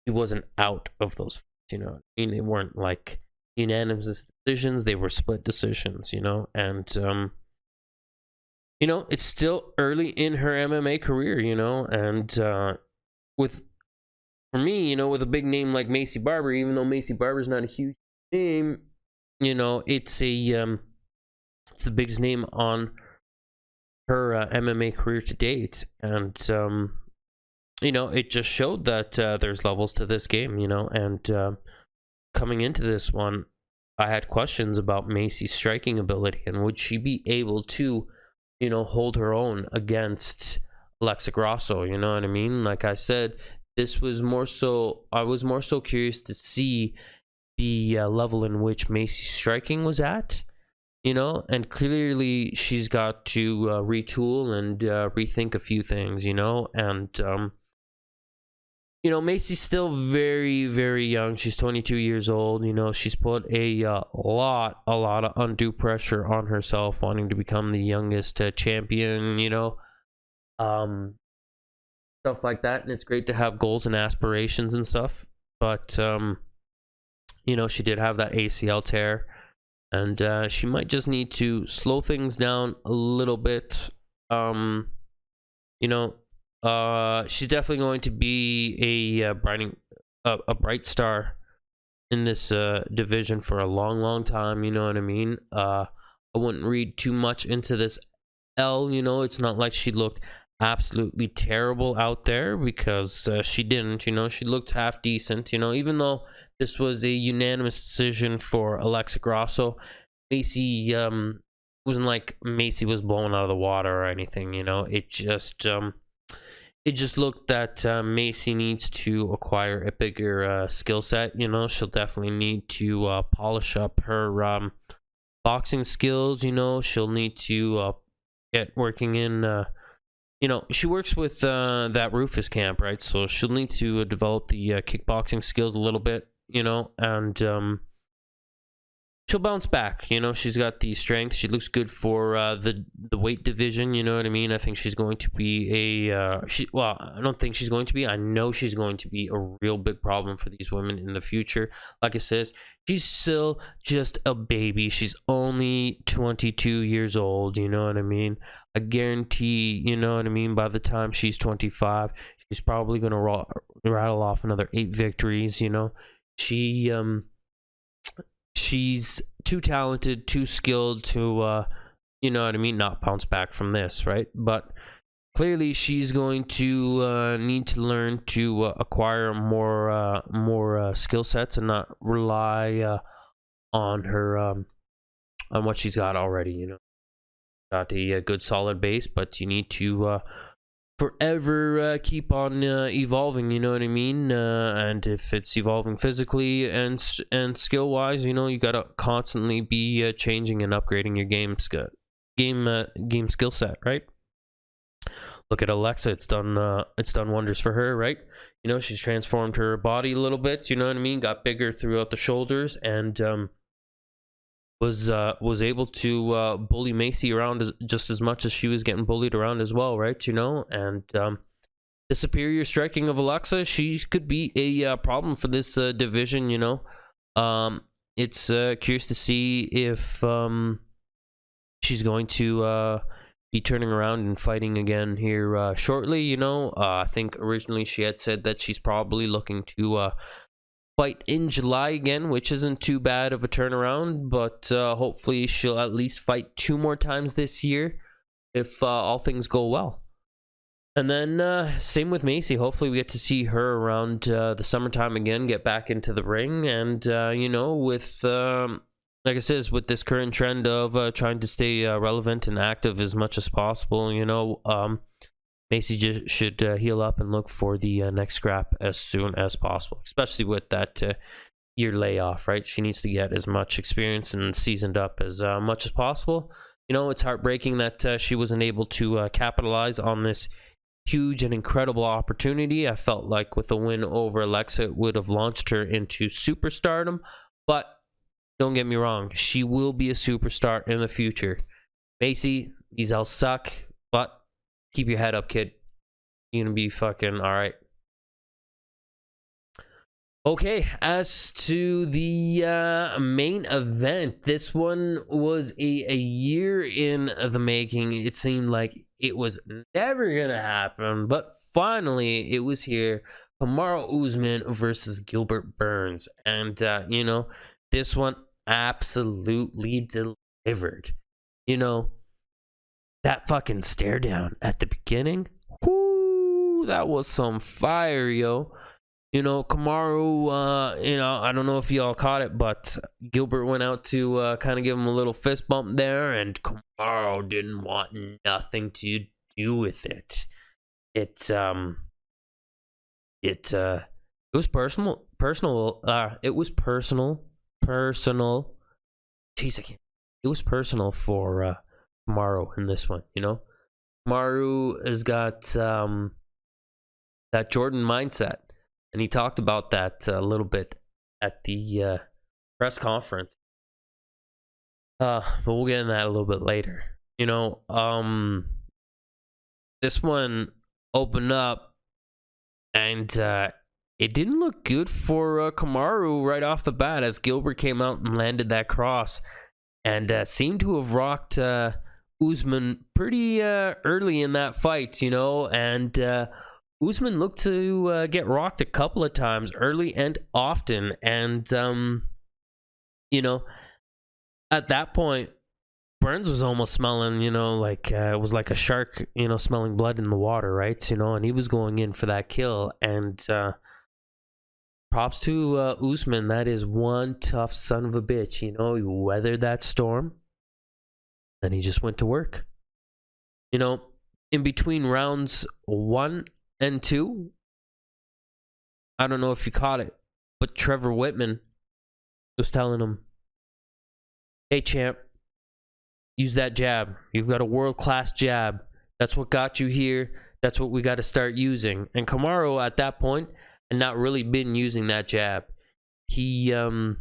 she wasn't out of those fights, you know what I mean? They weren't like unanimous decisions, they were split decisions, you know. And you know, it's still early in her MMA career, you know, and with for me, with a big name like Macy Barber, even though Macy Barber's not a huge name, it's the biggest name on her MMA career to date, and it just showed that there's levels to this game, and coming into this one, I had questions about Macy's striking ability and would she be able to, hold her own against Alexa Grasso. You know what I mean? Like I said, I was more so curious to see the level in which Macy's striking was at, and clearly she's got to retool and rethink a few things, and Macy's still very, very young. She's 22 years old. She's put a lot of undue pressure on herself, wanting to become the youngest champion, stuff like that. And it's great to have goals and aspirations and stuff. But, she did have that ACL tear. And she might just need to slow things down a little bit. She's definitely going to be a bright star in this division for a long time. You know what I mean? I wouldn't read too much into this L. It's not like she looked absolutely terrible out there, because she didn't. She looked half decent. Even though this was a unanimous decision for Alexa Grasso, Macy wasn't like Macy was blown out of the water or anything. It just looked that Macy needs to acquire a bigger skill set. She'll definitely need to polish up her boxing skills. She'll need to get working in. She works with that Rufus camp, right? So she'll need to develop the kickboxing skills a little bit. And she'll bounce back. She's got the strength. She looks good for the weight division. You know what I mean? I think she's going to be I don't think she's going to be. I know she's going to be a real big problem for these women in the future. Like I says, she's still just a baby. She's only 22 years old. You know what I mean? I guarantee, by the time she's 25, she's probably going to rattle off another 8 victories. She's too talented, too skilled to, not bounce back from this, right? But clearly she's going to need to learn to acquire more skill sets and not rely on her, on what she's got already, Got a good solid base, but you need to forever keep on evolving, you know what I mean? And if it's evolving physically and skill wise, you gotta constantly be changing and upgrading your game skill set, right? Look at Alexa; it's done wonders for her, right? She's transformed her body a little bit, you know what I mean? Got bigger throughout the shoulders, and was able to bully Macy around just as much as she was getting bullied around as well, right? And the superior striking of Alexa, she could be a problem for this division. It's curious to see if she's going to be turning around and fighting again here shortly. I think originally she had said that she's probably looking to fight in July again, which isn't too bad of a turnaround, but hopefully she'll at least fight 2 more times this year if all things go well. And then same with Macy. Hopefully we get to see her around the summertime again, get back into the ring, and with like I said, with this current trend of trying to stay relevant and active as much as possible, Macy just should heal up and look for the next scrap as soon as possible, especially with that year layoff, right? She needs to get as much experience and seasoned up as much as possible. It's heartbreaking that she wasn't able to capitalize on this huge and incredible opportunity. I felt like with a win over Alexa, it would have launched her into superstardom, but don't get me wrong, she will be a superstar in the future. Macy, these L's suck, but keep your head up, kid. You're gonna be fucking alright. Okay, as to the main event, this one was a year in the making. It seemed like it was never gonna happen, but finally it was here. Kamaru Oozeman versus Gilbert Burns. And, you know, this one absolutely delivered. You know, that fucking stare down at the beginning, whoo, that was some fire, yo. You know, Kamaru, you know, I don't know if y'all caught it, but Gilbert went out to kind of give him a little fist bump there, and Kamaru didn't want nothing to do with it. It was personal. It was personal. Jeez, I can't. It was personal for Kamaru in this one. You know, Kamaru has got that Jordan mindset, and he talked about that a little bit at the press conference. But we'll get into that a little bit later. You know, this one opened up. And it didn't look good for Kamaru right off the bat as Gilbert came out and landed that cross and seemed to have rocked Oozeman pretty early in that fight, you know. And Oozeman looked to get rocked a couple of times early and often. And, you know, at that point, Burns was almost smelling, you know, like it was like a shark, you know, smelling blood in the water, right? You know, and he was going in for that kill. And props to Oozeman. That is one tough son of a bitch. You know, he weathered that storm. Then he just went to work. You know, in between rounds 1 and 2, I don't know if you caught it, but Trevor Whitman was telling him, hey, champ, use that jab. You've got a world-class jab. That's what got you here. That's what we got to start using. And Kamaru at that point had not really been using that jab. He, I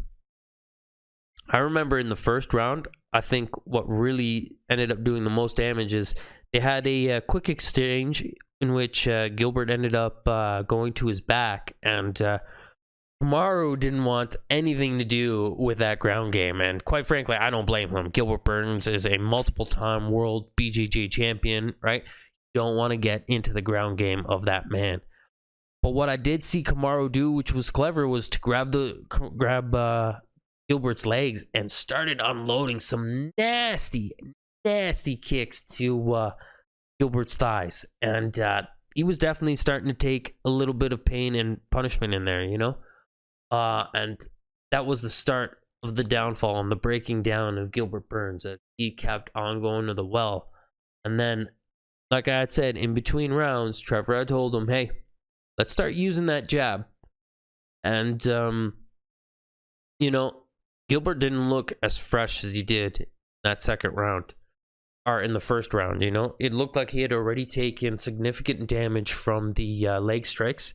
remember in the first round, I think what really ended up doing the most damage is they had a quick exchange in which Gilbert ended up going to his back, and Kamaru didn't want anything to do with that ground game, and quite frankly, I don't blame him. Gilbert Burns is a multiple-time world BJJ champion, right? You don't want to get into the ground game of that man. But what I did see Kamaru do, which was clever, was to grab Gilbert's legs and started unloading some nasty kicks to Gilbert's thighs, and he was definitely starting to take a little bit of pain and punishment in there, you know. And that was the start of the downfall and the breaking down of Gilbert Burns as he kept on going to the well. And then, like I had said, in between rounds, Trevor had told him, hey, let's start using that jab. And, you know, Gilbert didn't look as fresh as he did that second round, or in the first round, you know. It looked like he had already taken significant damage from the leg strikes,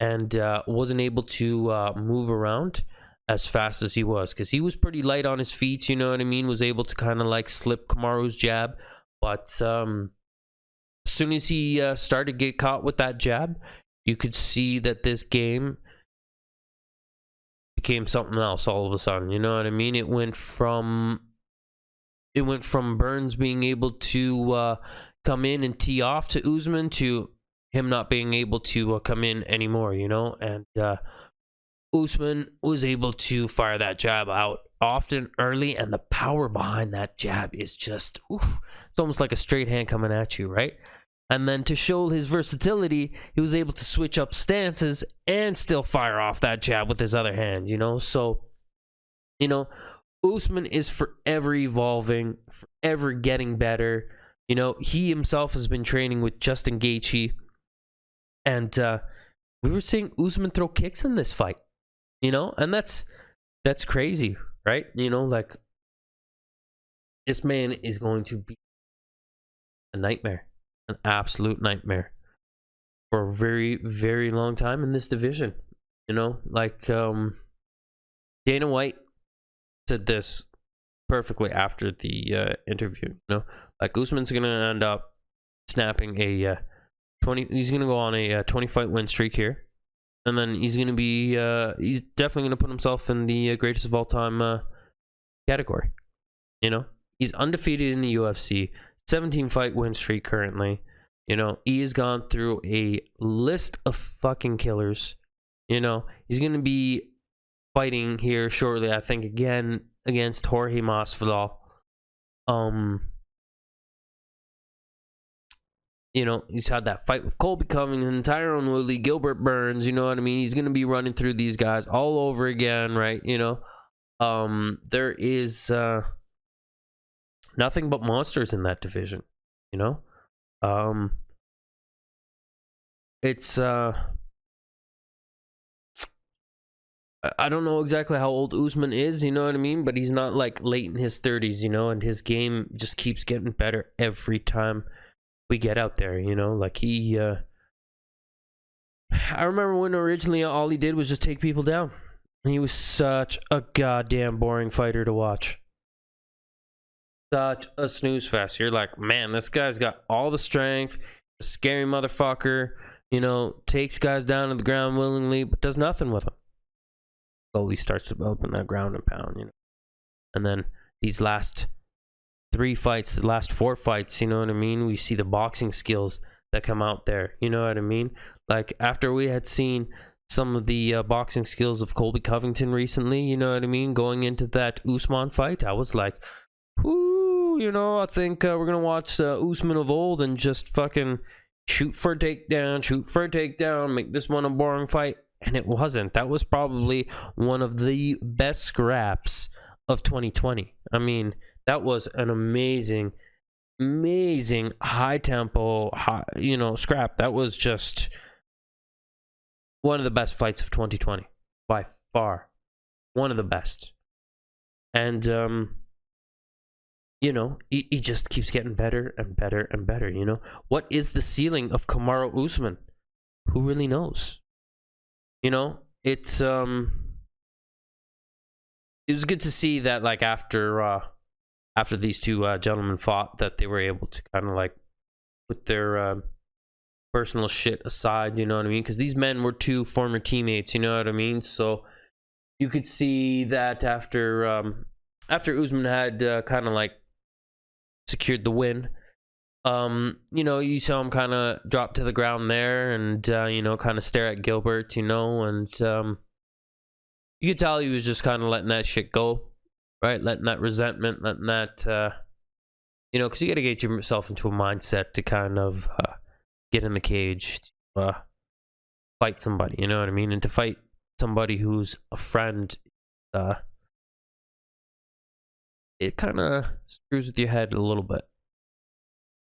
and wasn't able to move around as fast as he was, because he was pretty light on his feet, you know what I mean, was able to kind of like slip Kamaru's jab, but as soon as he started to get caught with that jab, you could see that this game became something else all of a sudden, you know what I mean. It went from Burns being able to come in and tee off to Oozeman to him not being able to come in anymore, you know. And Oozeman was able to fire that jab out often early, and the power behind that jab is just, oof, it's almost like a straight hand coming at you, right? And then to show his versatility, he was able to switch up stances and still fire off that jab with his other hand, you know. So, you know, Oozeman is forever evolving, forever getting better. You know, he himself has been training with Justin Gaethje, and we were seeing Oozeman throw kicks in this fight, you know, and that's crazy, right? You know, like, this man is going to be a nightmare, an absolute nightmare for a very, very long time in this division. You know, like Dana White said this perfectly after the interview. You know, like, Oozeman's gonna end up snapping a 20. He's gonna go on a 20-fight win streak here, and then he's gonna be he's definitely gonna put himself in the greatest of all time category. You know, he's undefeated in the UFC, 17-fight win streak currently. You know, he has gone through a list of fucking killers. You know, he's going to be fighting here shortly, I think, again against Jorge Masvidal. You know, he's had that fight with Colby Covington, Tyron Woodley, Gilbert Burns, you know what I mean? He's going to be running through these guys all over again, right? You know, there is nothing but monsters in that division, you know? It's I don't know exactly how old Oozeman is, you know what I mean? But he's not like late in his 30s, you know, and his game just keeps getting better every time we get out there, you know? Like he I remember when originally all he did was just take people down. And he was such a goddamn boring fighter to watch. Such a snooze fest. You're like, man, this guy's got all the strength, a scary motherfucker, you know, takes guys down to the ground willingly, but does nothing with them. Slowly starts developing that ground and pound, you know. And then these last 3 fights, the last 4 fights, you know what I mean? We see the boxing skills that come out there, you know what I mean? Like, after we had seen some of the boxing skills of Colby Covington recently, you know what I mean? Going into that Oozeman fight, I was like, whoo, you know, I think we're going to watch Oozeman of old and just fucking shoot for a takedown, make this one a boring fight. And it wasn't. That was probably one of the best scraps of 2020. I mean, that was an amazing high tempo, you know, scrap. That was just one of the best fights of 2020 by far. One of the best. And you know, he just keeps getting better and better and better, you know. What is the ceiling of Kamaru Oozeman? Who really knows? You know, it's it was good to see that, like, after these two gentlemen fought, that they were able to kind of like put their personal shit aside, you know what I mean? Because these men were 2 former teammates, you know what I mean? So you could see that after Oozeman had kind of like secured the win, you know, you saw him kind of drop to the ground there and you know, kind of stare at Gilbert, you know, and you could tell he was just kind of letting that shit go, right? Letting that resentment, letting that you know, because you got to get yourself into a mindset to kind of get in the cage, fight somebody, you know what I mean? And to fight somebody who's a friend, it kind of screws with your head a little bit.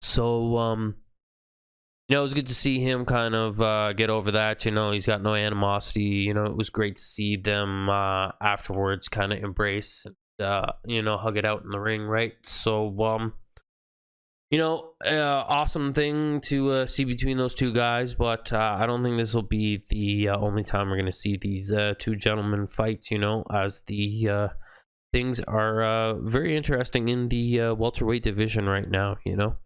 So, you know, it was good to see him kind of get over that. You know, he's got no animosity. You know, it was great to see them afterwards kind of embrace and, you know, hug it out in the ring, right? So, you know, awesome thing to see between those 2 guys. But I don't think this will be the only time we're going to see these 2 gentlemen fight, you know, as the things are very interesting in the welterweight division right now, you know.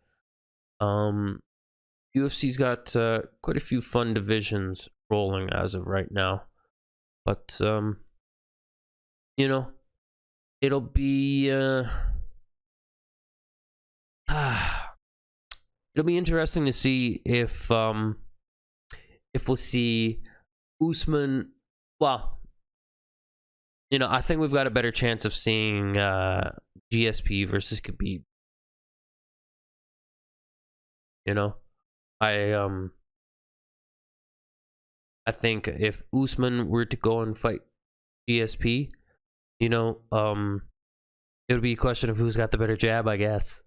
UFC's got quite a few fun divisions rolling as of right now, but you know, it'll be it'll be interesting to see if we'll see Oozeman. Well, you know, I think we've got a better chance of seeing GSP versus Khabib. You know, I think if Oozeman were to go and fight GSP, you know, it would be a question of who's got the better jab, I guess.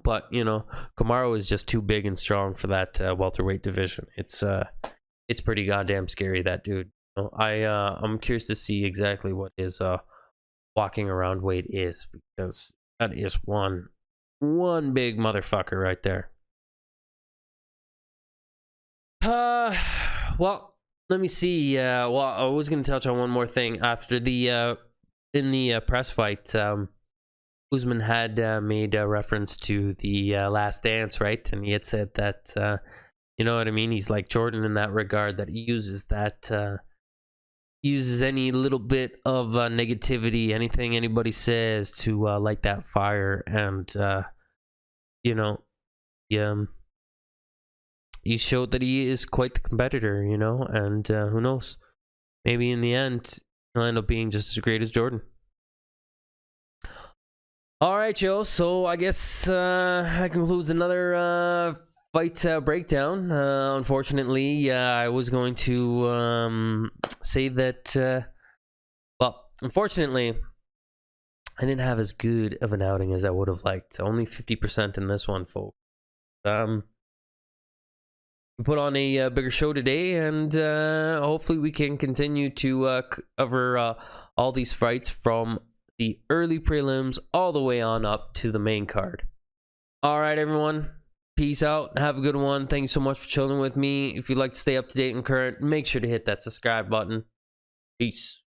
But, you know, Kamaru is just too big and strong for that welterweight division. It's pretty goddamn scary, that dude. You know, I'm curious to see exactly what his walking around weight is, because that is one big motherfucker right there. Well, let me see. Well, I was going to touch on one more thing. After the in the press fight, Oozeman had made a reference to the Last Dance, right? And he had said that, you know what I mean? He's like Jordan in that regard, that he uses that, uses any little bit of negativity, anything anybody says, to light that fire. And, you know, he showed that he is quite the competitor, you know, and who knows, maybe in the end he'll end up being just as great as Jordan. All right, Joe. So I guess that concludes another fight breakdown. Unfortunately, I was going to say that, well, unfortunately, I didn't have as good of an outing as I would have liked. Only 50% in this one, folks. Put on a bigger show today, and hopefully we can continue to cover all these fights from the early prelims all the way on up to the main card. All right, everyone. Peace out. Have a good one. Thank you so much for chilling with me. If you'd like to stay up to date and current, make sure to hit that subscribe button. Peace.